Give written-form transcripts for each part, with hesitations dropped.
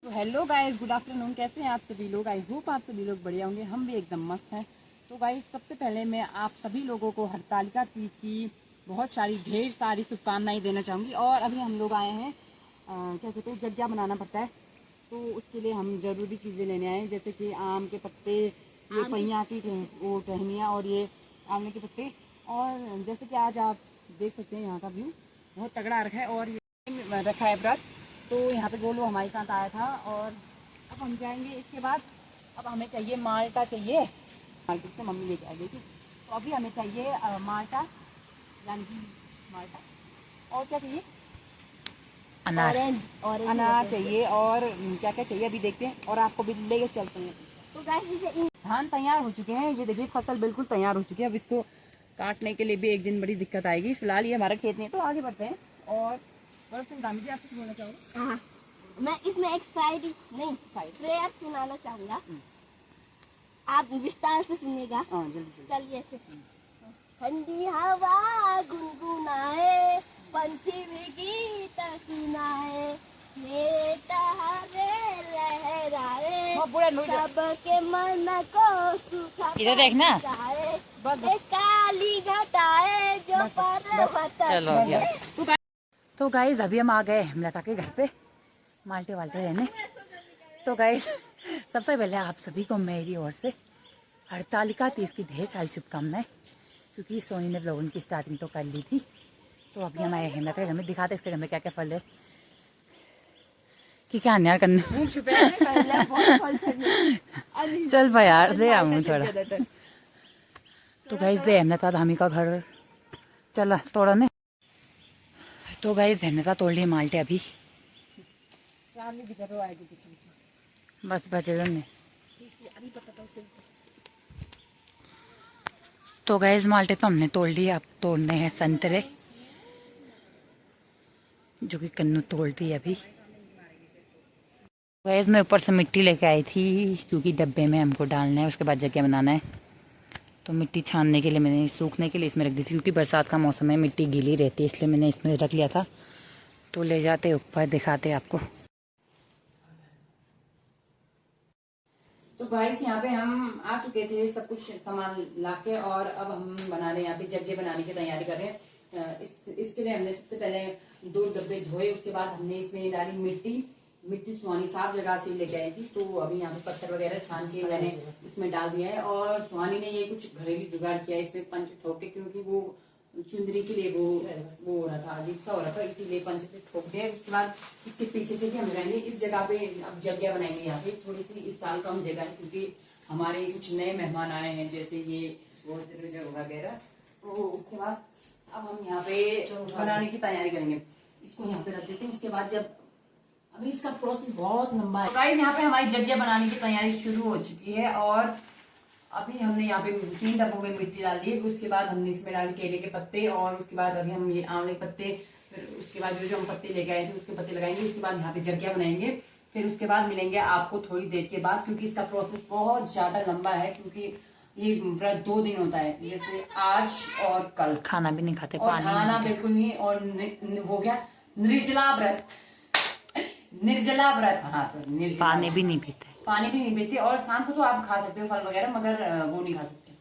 तो hello guys, good afternoon. कैसे हैं आप सभी लोग? आई होप आप सभी लोग बढ़िया होंगे। हम भी एकदम मस्त हैं। तो गाइस, सबसे पहले मैं आप सभी लोगों को हरतालिका तीज की बहुत सारी ढेर सारी शुभकामनाएं देना चाहूँगी। और अभी हम लोग आए हैं क्या कहते हैं, जग्या बनाना पड़ता है, तो उसके लिए हम ज़रूरी चीज़ें लेने आए हैं, जैसे कि आम के पत्ते, ये पहिया की वो टहनियाँ और ये आमले के पत्ते। और जैसे कि आज आप देख सकते हैं यहाँ का व्यू बहुत तगड़ा रखा है और ये रखा है व्रत। तो यहाँ पे गोलू हमारे साथ आया था और अब हम जाएंगे। इसके बाद अब हमें चाहिए माल्टा, चाहिए मार्केट से मम्मी लेके आ गई थी। तो अभी हमें चाहिए माल्टा, यानी कि माल्टा, और क्या चाहिए, अनार। अनार चाहिए और क्या क्या चाहिए अभी देखते हैं और आपको भी लेके चलते हैं। तो गाइस, धान तैयार हो चुके हैं, ये देखिए फसल बिल्कुल तैयार हो चुकी है। अब इसको काटने के लिए भी एक दिन बड़ी दिक्कत आएगी। फिलहाल ये हमारा खेत नहीं है, तो आगे बढ़ते हैं। और दामी जी, आप कुछ बोलना चाहोगे? हाँ, मैं इसमें एक साइड नहीं प्रेयर सुनाना चाहूंगा। आप विस्तार से सुनिएगा। हाँ, जल्दी से। चलिए फिर। ठंडी हवा गुनगुनाए, पंछी भी गीत सुनाए, मेरे तहारे लहराए, सबके मन को सुखा इधर देखना। एक काली घटाए जो पर्वत। चलो हो गया। तो गाइज अभी हम आ गए हेमलता के घर पे माल्टे वाल्टे रहने। तो गाइज सबसे पहले आप सभी को मेरी ओर से हरतालिका तीज की ढेर सारी शुभकामनाएं, क्योंकि सोनी ने व्लॉगिंग की स्टार्टिंग तो कर ली थी। तो अभी हम आए हेमलता के घर में, दिखाते इसके घर में क्या क्या फल है कि क्या अन्याय करने। चल भाई यार, दे आऊँ थोड़ा। तो गाइज दे हेमलता धामी का घर चला तोड़ा ने। तो गाइज हेमलता तोड़ ली माल्टे अभी, बस बचे ने। तो गाइज माल्टे तो हमने तोड़ लिए, अब तोड़ने हैं संतरे, जो कि कन्नू तोड़ती है अभी। गाइज मैं ऊपर से मिट्टी लेके आई थी, क्योंकि डब्बे में हमको डालना है, उसके बाद जगह बनाना है। तो मिट्टी छानने के लिए मैंने, सूखने के लिए इसमें रख दी थी, क्योंकि बरसात का मौसम है, मिट्टी गीली रहती है, इसलिए मैंने इसमें रख लिया था। तो ले जाते ऊपर दिखाते आपको। तो गाइस, यहाँ पे हम आ चुके थे सब कुछ सामान लाके, और अब हम बना रहे हैं, यहाँ पे जग्गे बनाने की तैयारी कर रहे हैं। इसके लिए हमने सबसे पहले 2 डब्बे धोए, उसके बाद हमने इसमें डाली मिट्टी सुहानी साफ जगह से लेके आई थी। तो अभी यहाँ पे पत्थर वगैरह छान के मैंने इसमें डाल दिया है। और सुहानी ने ये कुछ घरेलू जुगाड़ किया है इसमें पंच ठोक के, क्योंकि वो चुंदरी के लिए वो हो रहा था, अजीब सा हो रहा था, इसीलिए पंच से ठोक दिया। उसके बाद इसके पीछे से भी हम जाएंगे इस जगह पे, अब जगह बनाएंगे यहाँ पे। थोड़ी सी इस साल कम जगह है, क्योंकि हमारे कुछ नए मेहमान आए हैं, जैसे ये वगैरह। तो उसके बाद अब हम यहाँ पे बनाने की तैयारी करेंगे। इसको यहाँ पे रख देते हैं। उसके बाद जब अभी इसका प्रोसेस बहुत लंबा है। गाइस, यहाँ पे हमारी जगह बनाने की तैयारी शुरू हो चुकी है, और अभी हमने यहाँ पे 3 डब्बों में मिट्टी डाल दी। उसके बाद हमने इसमें डाले केले के पत्ते, और उसके बाद अभी हम ये आंवले के पत्ते, फिर उसके बाद जो हम पत्ते लेके आए थे उसके पत्ते लगाएंगे। उसके बाद यहाँ पे जग्या बनाएंगे। फिर उसके बाद मिलेंगे आपको थोड़ी देर के बाद, क्योंकि इसका प्रोसेस बहुत ज्यादा लंबा है, क्योंकि ये व्रत 2 दिन होता है, जैसे आज और कल। खाना भी नहीं खाते, और पानी खाना बिल्कुल नहीं, और हो गया निर्जला व्रत। निर्जला व्रत, हाँ सर, निर्जला। पानी भी नहीं पीते, पानी भी नहीं पीते। और शाम को तो आप खा सकते हो फल वगैरह, मगर वो नहीं खा सकते,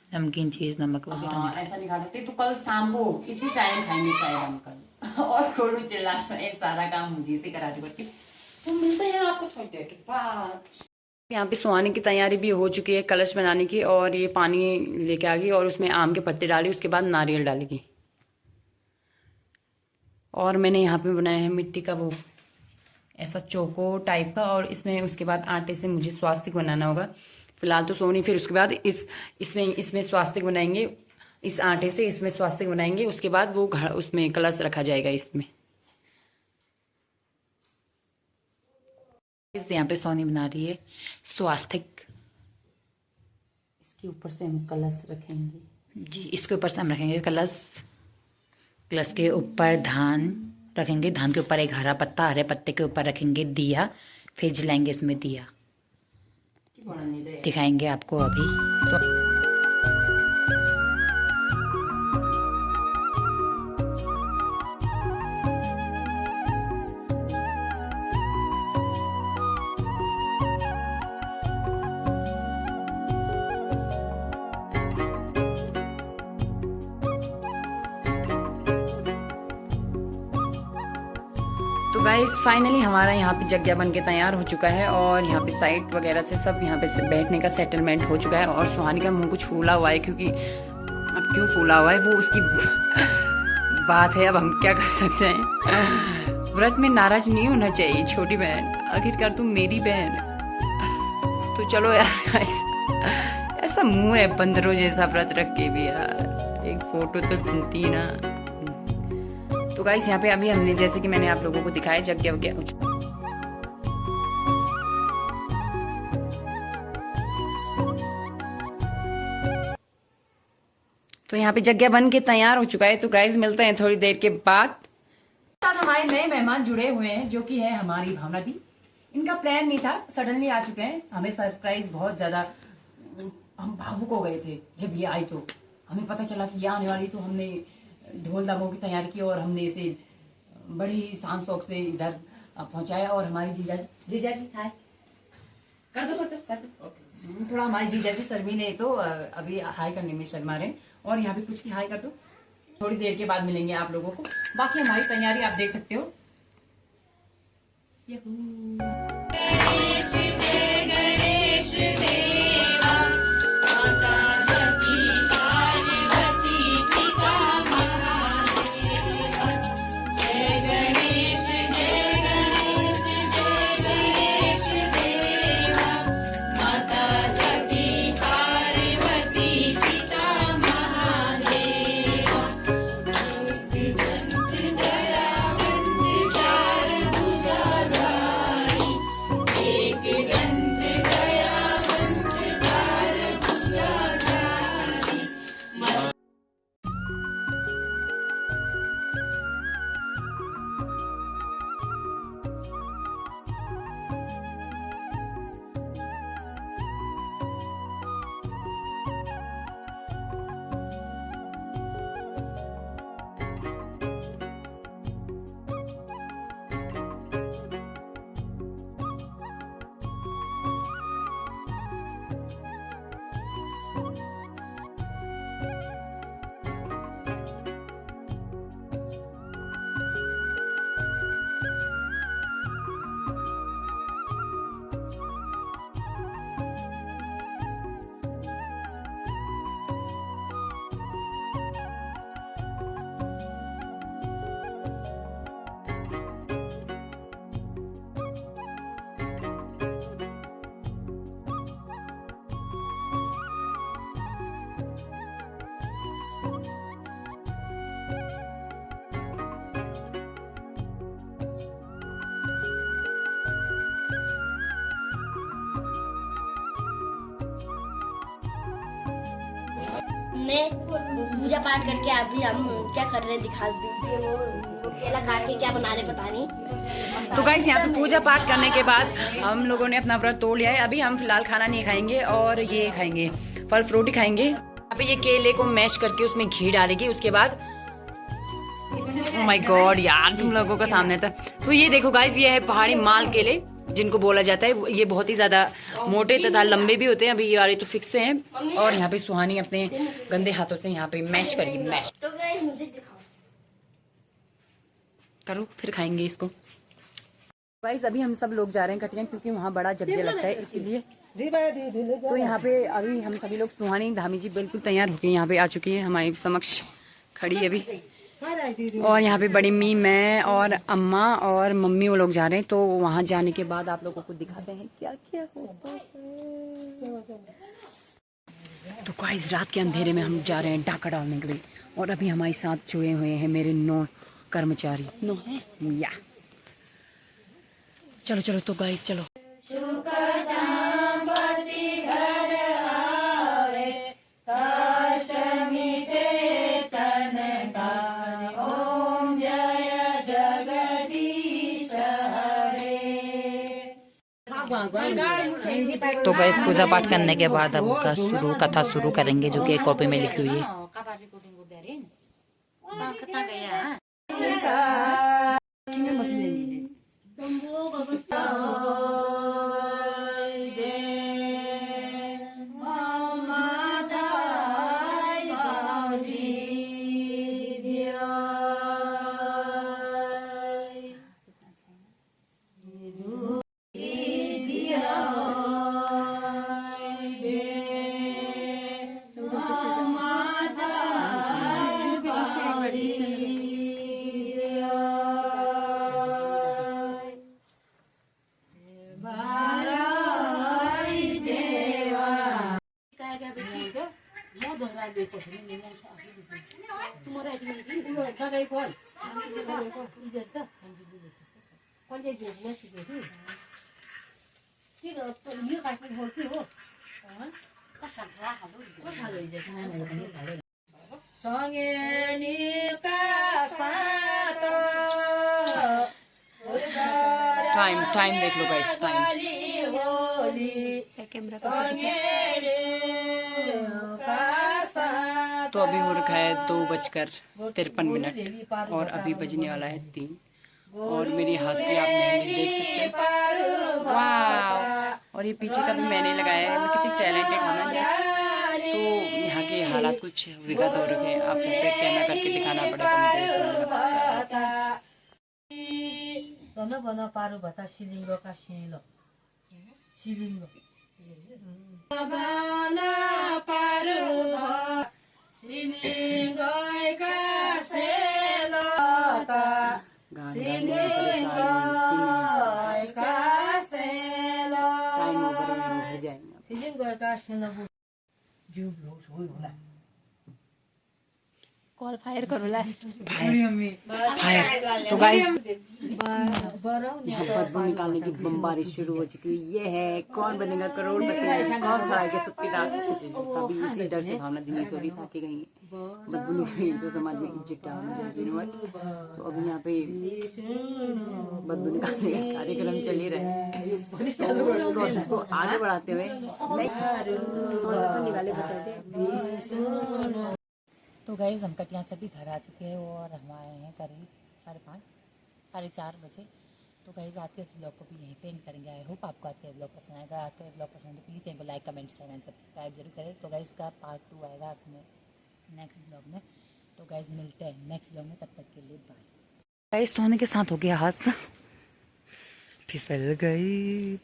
नमकीन चीज, नमक वगैरह हाँ, ऐसा नहीं खा सकते। तो कल शाम को इसी टाइम खाएंगे शायद हम कल। और खोलू चिल्ला रहे, सारा काम मुझे से करा दो करके। तो मिलते हैं आपको थोड़ी देर के बाद। यहाँ पे सुहाने की तैयारी भी हो चुकी है कलश बनाने की, और ये पानी लेके आ गई, और उसमें आम के पत्ते डाली, उसके बाद नारियल डालेगी। और मैंने यहाँ पे बनाया है मिट्टी का वो ऐसा चौको टाइप का, और इसमें उसके बाद आटे से मुझे स्वास्तिक बनाना होगा। फिलहाल तो सोनी, फिर उसके बाद इसमें स्वास्तिक बनाएंगे, इस आटे से इसमें स्वास्तिक बनाएंगे। उसके बाद वो घर उसमें कलश रखा जाएगा इसमें। यहाँ पे सोनी बना रही है स्वास्तिक, इसके ऊपर से हम कलश रखेंगे जी। इसके ऊपर से हम रखेंगे कलश, कलश के ऊपर धान रखेंगे, धान के ऊपर एक हरा पत्ता, हरे पत्ते के ऊपर रखेंगे दिया, फिर जलाएंगे इसमें दिया, दिखाएंगे आपको अभी। तो गाइस फाइनली हमारा यहाँ पे जगह बन के तैयार हो चुका है और यहाँ पे साइट वगैरह से सब यहाँ पे से बैठने का सेटलमेंट हो चुका है। और सुहानी का मुंह कुछ फूला हुआ है, क्योंकि अब क्यों फूला हुआ है वो उसकी बात है, अब हम क्या कर सकते हैं। व्रत में नाराज नहीं होना चाहिए छोटी बहन, आखिरकार तुम मेरी बहन। तो चलो यार गाइस, ऐसा मुंह है बंदरों जैसा व्रत रख के भी यार, एक फोटो तो बनती ना। तो गाइस यहाँ पे अभी हमने, जैसे कि मैंने आप लोगों को दिखाया, जगह वगैरह तो यहाँ पे जगह बन के तैयार हो चुका है। तो गाइस मिलते हैं थोड़ी देर के बाद। साथ हमारे नए मेहमान जुड़े हुए हैं, जो कि है हमारी भावना दी। इनका प्लान नहीं था, सडनली आ चुके हैं। हमें सरप्राइज बहुत ज्यादा, हम भावुक हो गए थे जब ये आई। तो हमें पता चला कि ये आने वाली, तो हमने ढोल दमों की तैयारी की और हमने इसे बड़ी ही शान शौक से इधर पहुंचाया। और हमारी जीजा जी हाय कर दो। थोड़ा हमारी जीजा जी शर्मी ने तो अभी हाय करने में शर्मा रहे, और यहाँ पे कुछ की हाय कर दो। थोड़ी देर के बाद मिलेंगे आप लोगों को। बाकी हमारी तैयारी आप देख सकते हो। हमने पूजा पाठ करके अभी हम क्या कर रहे हैं दिखा दीजिए। वो केला काट के क्या बना रहे पता नहीं। तो गाइस यहाँ पे पूजा पाठ करने के बाद हम लोगों ने अपना व्रत तोड़ लिया है। अभी हम फिलहाल खाना नहीं खाएंगे और ये खाएंगे, फल फ्रूट ही खाएंगे। अभी ये केले को मैश करके उसमें घी डालेगी, उसके बाद ओह माय गॉड यार तुम लोगों का सामने था। तो ये देखो गाइस, ये है पहाड़ी माल केले जिनको बोला जाता है। ये बहुत ही ज्यादा मोटे तथा लंबे भी होते हैं। अभी ये वाले तो फिक्स हैं। और यहाँ पे सुहानी अपने गंदे हाथों से यहाँ पे मैश करेगी। मैश तो गाइस मुझे दिखाओ, करो फिर खाएंगे इसको। गाइस अभी हम सब लोग जा रहे हैं कटिया, क्योंकि वहाँ बड़ा जगह लगता है इसीलिए। तो यहाँ पे अभी हम सभी लोग, सुहानी धामी जी बिल्कुल तैयार होके यहाँ पे आ चुकी है, हमारे समक्ष खड़ी है अभी। और यहाँ पे बड़ी मी, मैं और अम्मा और मम्मी वो लोग जा रहे हैं। तो वहाँ जाने के बाद आप लोगों को दिखाते हैं क्या क्या होता है। तो गाइस रात के अंधेरे में हम जा रहे हैं डाका डालने के लिए। और अभी हमारे साथ जुड़े हुए हैं मेरे 9 कर्मचारी। 9 है या चलो चलो। तो गाइस चलो। तो गाइस पूजा पाठ करने के बाद अब कथा शुरू करेंगे, जो कि कॉपी में लिखी हुई है। टाइम देख लो गाइस, टाइम। तो अभी हो रखा है 2:53 और अभी बजने वाला है 3 और मेरी हाथ पे आप मेहंदी देख सकते हैं। वाह! और ये पीछे का भी मैंने लगाया है। मैं कितनी टैलेंटेड हूँ ना। तो यहाँ के हालात कुछ विगत हो रखे हैं। आप पे कैमरा करके दिखाना पड़ेगा बना पारो बता शिलिंग का शिलो शिलिंग बना पारो शिलिंग का सेलो शिलिंग का सेलो घर जाएंगे। शिलिंग का सेलो जो ब्लॉग हो होला कॉल फायर करो ला फायर। तो गाइस यहाँ बदबू निकालने की बमबारी शुरू हो चुकी है। ये है कौन बनेगा करोड़पति, कौन सड़ाएगा सबकी रात। तभी इसी डर से भावना दिनी सो रही था कि कहीं बदबू निकलेगी तो समाज में इज्जत डाउन हो जाएगी। तो अभी यहाँ पे बदबू निकालने का कार्यक्रम चल ही रहा है। तो प्रोसेस को आगे बढ़ाते हुए निकाले बताते। तो गाइस हम कटिया से भी घर आ चुके हैं और हम आए हैं करीब 5:30 4:30 बजे। तो गाइस आज के इस ब्लॉग को भी यहीं पे एंड करेंगे। आई होप आपको आज का ब्लॉग पसंद आएगा। आज का ब्लॉग पसंद है तो प्लीज़ चैनल को like comment share and subscribe जरूर करें। तो गाइस का पार्ट 2 आएगा अपने नेक्स्ट ब्लॉग में। तो गाइस मिलते हैं नेक्स्ट ब्लॉग में, तब तक के लिए बाय। गाइस सोने के साथ हो गया हाथ फिसल गई।